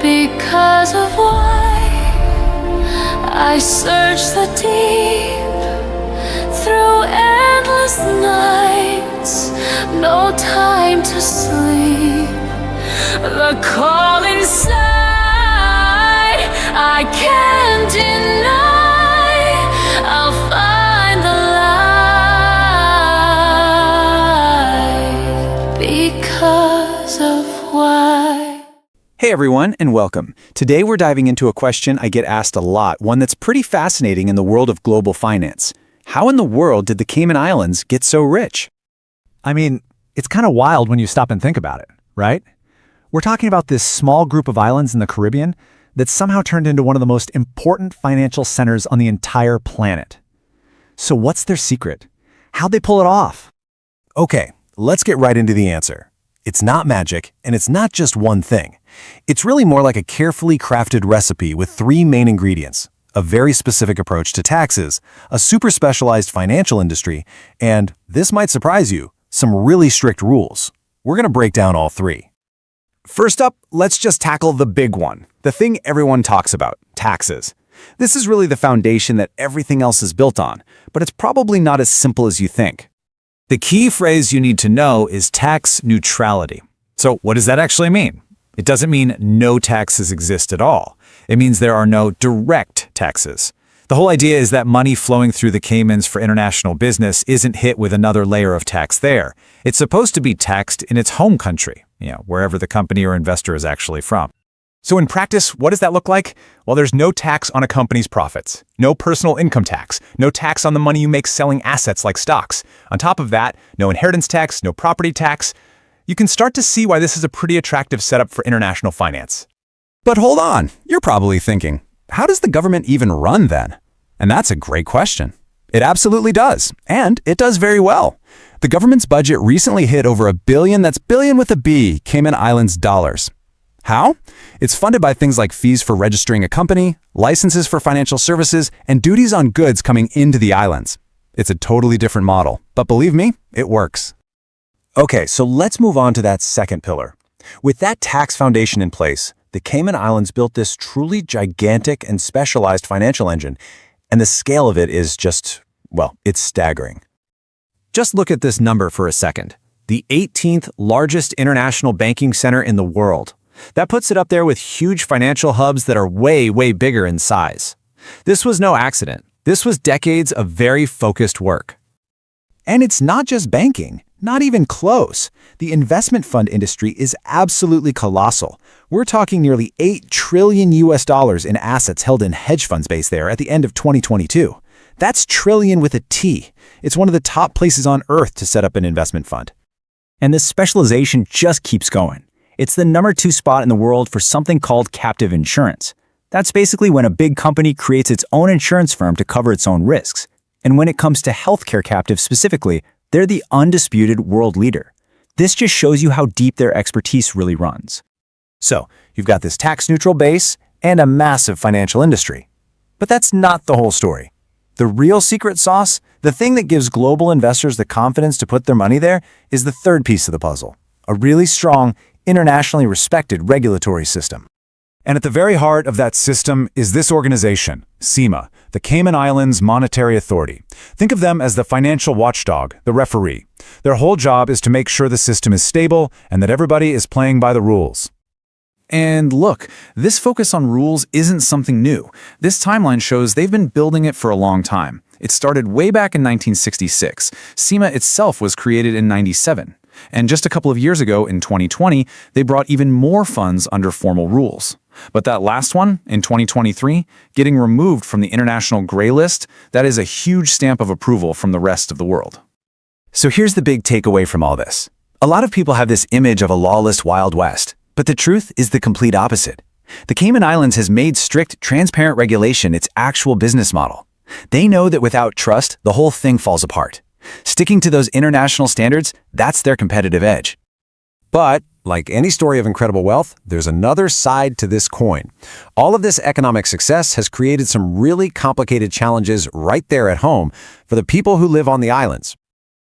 Because of why I search the deep through endless nights, no time to sleep. The call inside I can't deny. I'll find the light because of why. Hey everyone, and welcome. Today we're diving into a question I get asked a lot, one that's pretty fascinating in the world of global finance. How in the world did the Cayman Islands get so rich? I mean, it's kind of wild when you stop and think about it, right? We're talking about this small group of islands in the Caribbean that somehow turned into one of the most important financial centers on the entire planet. So what's their secret? How'd they pull it off? Okay, let's get right into the answer. It's not magic, and it's not just one thing. It's really more like a carefully crafted recipe with three main ingredients: a very specific approach to taxes, a super specialized financial industry, and, this might surprise you, some really strict rules. We're going to break down all three. First up, let's just tackle the big one, the thing everyone talks about, taxes. This is really the foundation that everything else is built on, but it's probably not as simple as you think. The key phrase you need to know is tax neutrality. So what does that actually mean? It doesn't mean no taxes exist at all. It means there are no direct taxes. The whole idea is that money flowing through the Caymans for international business isn't hit with another layer of tax there. It's supposed to be taxed in its home country, wherever the company or investor is actually from. So in practice, what does that look like? Well, there's no tax on a company's profits, no personal income tax, no tax on the money you make selling assets like stocks. On top of that, no inheritance tax, no property tax. You can start to see why this is a pretty attractive setup for international finance. But hold on, you're probably thinking, how does the government even run then? And that's a great question. It absolutely does, and it does very well. The government's budget recently hit over $1 billion, that's billion with a B, Cayman Islands dollars. How? It's funded by things like fees for registering a company, licenses for financial services, and duties on goods coming into the islands. It's a totally different model, but believe me, it works. Okay, so let's move on to that second pillar. With that tax foundation in place, the Cayman Islands built this truly gigantic and specialized financial engine, and the scale of it is just, well, it's staggering. Just look at this number for a second. The 18th largest international banking center in the world. That puts it up there with huge financial hubs that are way, way bigger in size. This was no accident. This was decades of very focused work. And it's not just banking, not even close. The investment fund industry is absolutely colossal. We're talking nearly $8 trillion in assets held in hedge fund space there at the end of 2022. That's trillion with a T. It's one of the top places on earth to set up an investment fund. And this specialization just keeps going. It's the number 2 spot in the world for something called captive insurance. That's basically when a big company creates its own insurance firm to cover its own risks. And when it comes to healthcare captives specifically, they're the undisputed world leader. This just shows you how deep their expertise really runs. So, you've got this tax-neutral base and a massive financial industry. But that's not the whole story. The real secret sauce, the thing that gives global investors the confidence to put their money there, is the third piece of the puzzle: a really strong, internationally respected regulatory system. And at the very heart of that system is this organization, CIMA, the Cayman Islands Monetary Authority. Think of them as the financial watchdog, the referee. Their whole job is to make sure the system is stable and that everybody is playing by the rules. And look, this focus on rules isn't something new. This timeline shows they've been building it for a long time. It started way back in 1966. CIMA itself was created in 97. And just a couple of years ago, in 2020, they brought even more funds under formal rules. But that last one, in 2023, getting removed from the international gray list, that is a huge stamp of approval from the rest of the world. So here's the big takeaway from all this. A lot of people have this image of a lawless Wild West, but the truth is the complete opposite. The Cayman Islands has made strict, transparent regulation its actual business model. They know that without trust, the whole thing falls apart. Sticking to those international standards, that's their competitive edge. But, like any story of incredible wealth, there's another side to this coin. All of this economic success has created some really complicated challenges right there at home for the people who live on the islands.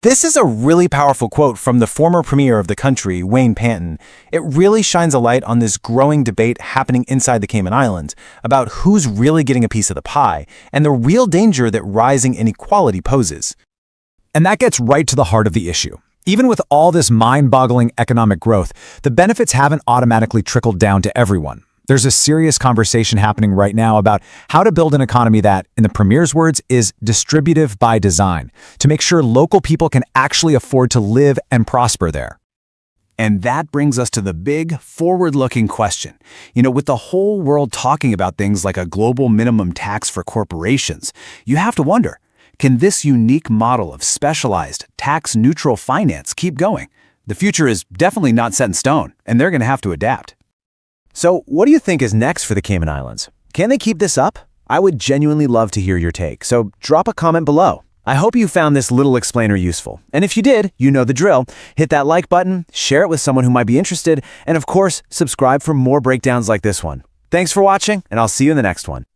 This is a really powerful quote from the former premier of the country, Wayne Panton. It really shines a light on this growing debate happening inside the Cayman Islands about who's really getting a piece of the pie and the real danger that rising inequality poses. And that gets right to the heart of the issue. Even with all this mind-boggling economic growth, the benefits haven't automatically trickled down to everyone. There's a serious conversation happening right now about how to build an economy that, in the Premier's words, is distributive by design, to make sure local people can actually afford to live and prosper there. And that brings us to the big, forward-looking question. With the whole world talking about things like a global minimum tax for corporations, you have to wonder, can this unique model of specialized, tax-neutral finance keep going? The future is definitely not set in stone, and they're going to have to adapt. So, what do you think is next for the Cayman Islands? Can they keep this up? I would genuinely love to hear your take, so drop a comment below. I hope you found this little explainer useful. And if you did, you know the drill. Hit that like button, share it with someone who might be interested, and of course, subscribe for more breakdowns like this one. Thanks for watching, and I'll see you in the next one.